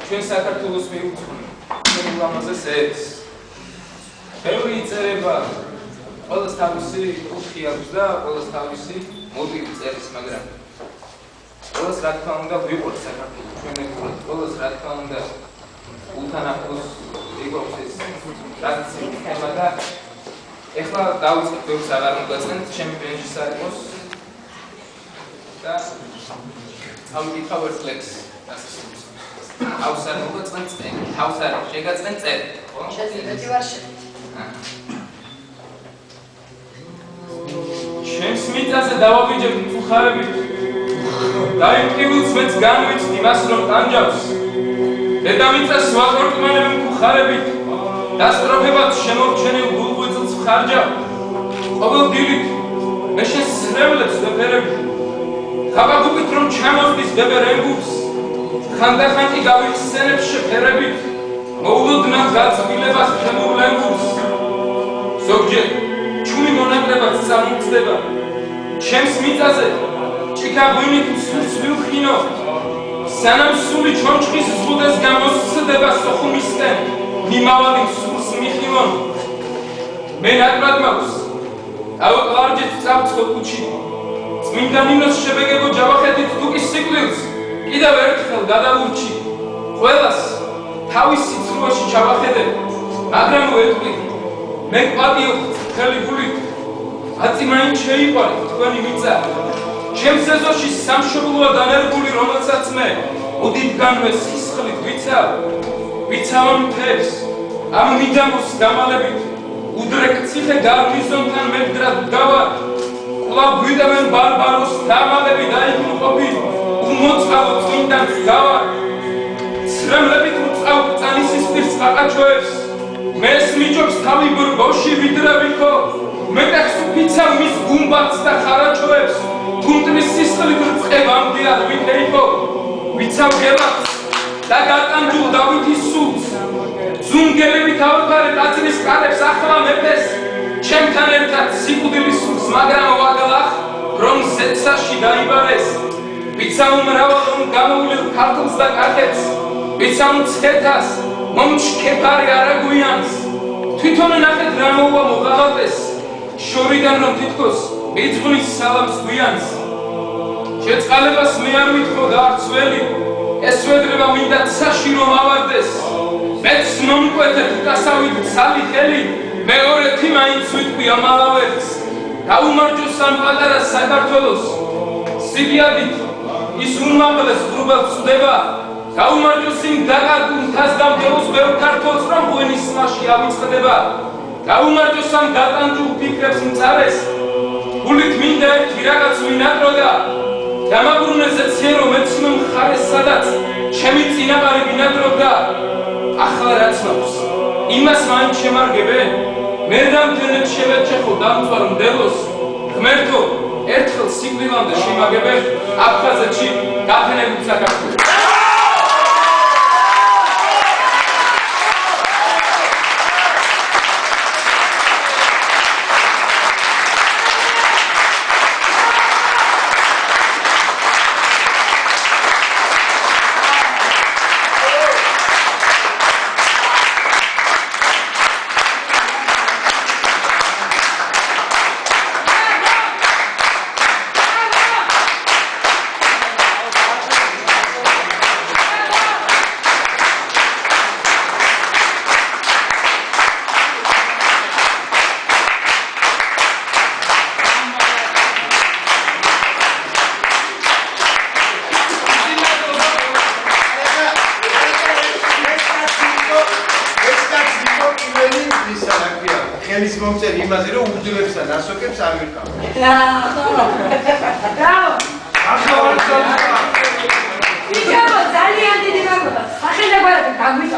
ჩვენ საქართველოს მიუძღვნა ჩვენ ულამაზეს ერს. ბევრი იწერება, ყველას თავისი კუთხე აქვს და ყველას თავისი მოტივი წერის, მაგრამ ყველას რა თქმა უნდა ვიყურთ საქართველოს ჩვენებურად, ყველას რა თქმა უნდა ულთან ახლოს იქობს ეს ტრადიციული ხება და ეხლა დავიწყებ ბევრს აღარ მოგაწმენთ, ჩემი ბენჯის არ იყოს და წავიკითხავ ერთ ლექსს. თავს არ მოგაწმენ წერი, თავს არ შეგაწმენ წერი, ხო? შეძლებდი ვარ შე. ჩემს მიწაზე დავავიჯებ მწუხარებით. დაიმტკივილს მეც განვიცდი იმას რომ ტანჯავს. დედამიწას ვაკორტმანებ მწუხარებით. დასტროფებად შემორჩენილ გულღვიძლს ვხარჯავ. ყოველ დილით მე შენს სრევლებს ვეფერებ. ხაბაგობით რომ ჩამოვდის ვეფერებებს. ხანდახანტი გავიხსენებ შეფერებით. მოულოდნელ გაწბილებას შემოვლენგულს. ზოგჯერ ჩუმი მონაკლებად წამოწდება. ჩემს მიწაზე ჭიქაღვინით სულს ვილხინო. სანამ სული ჩონჩხის ზღუდეს გამოსცდება სოხუმისკენ. მიმავალი სულს მიხილონ. მე ნაკრად მაქვს. ავყარჯეთ წავცხო კუჩი. წმინდა ნინოს შებეგებო ჯავახეთით თუკის სიკვდილს. კიდევ ერთხელ გადავურჩი. ყველას თავის სიცრუეში ჩავახედებ. მაგრამ ვეტყვი მე ყვადიო ხელი გულით. აწი მაინც შეიყვარეთ თქვენი მიწა. ჩემს ეზოში სამშობლოა დანერგული რომელსაც მე უდიდგანვე სისხლით ვიცავ მთებს ამ მიდამოს გამალებით უდრეკ ციხე გარნიზონთან მეგდრად დავარ კვლავ გვიდევენ ბარბაროს დამალები დაიგრუყოფი უმოწყალო წმინდანს გავარ ცრემლებით უწყავ წანისის პირს ყაყაჩოებს მეს მიჯობს თავი ბრბოში ვიდრე ვითო მეტეხს ვფიცავ მის გუმბათს და ხარაჩოებს თუნტრის სისხლით რწყევამდეად ვითეიფო ვიცავ გელათს და გატანჯულ დავითის სულს ზუნგელებით ავყარეთ აწნის კალებს ახლა მეფეს ჩემთან ერთად სიკვდილის სულს მაგრამ ვაგლახ რომ ზეცაში დაიბარეს ვიცავ მრავალ გამოვლილ ქართლს და კახეთს ვიცავ მცხეთას მომჩქეფარი არაგვიანს თვითონ ნახეთ რა მოუვა მოღალატეს შორიდან რომ თითქოს მიძღვნის სალამს გვიანს შეწყალებას მე არ ვითხოვ და არც ველი ეს ვედრება მინდა ცაში რომ ავარდეს მეც მომკვეთეთ უკასავით ცალი ხელი მეორეთი მაინც ვიტყვი ამალავერს გაუმარჯოს ამ პატარა საქართველოს სიბიადით ის უმაღლეს ღრუბელს წვდება გაუმარჯოს იმ დაკარგულ მთასდამტეულს ბევრ ქართველს რომ ღვინის სმაში ავიწყდება გაუმარჯოს ამ დატანჯულ ფიქრებს მწარეს გულით მინდა ერთი რაღაც ვინატროდა დამაბრუნეს ეციერო მეცნო მხარეს სადაც ჩემი წინაპარი ბინადრობდა ახლა რაც მაქვს იმას მაინც შემარგებენ მე რამდენად შევეჩეხო დამწვარ მდელოს ღმერთო ერთხელ სიკვდილამდე შემაგებენ აფხაზეთში გაფენებით საქართველოს ხელის მომწერი იმაზე რომ უძლებს და ნასოკებს არ ვიყავ. ბრავო. ახლა ვარ ძალიან დიდი მადლობა. სახელმწიფო გაგვიწევს.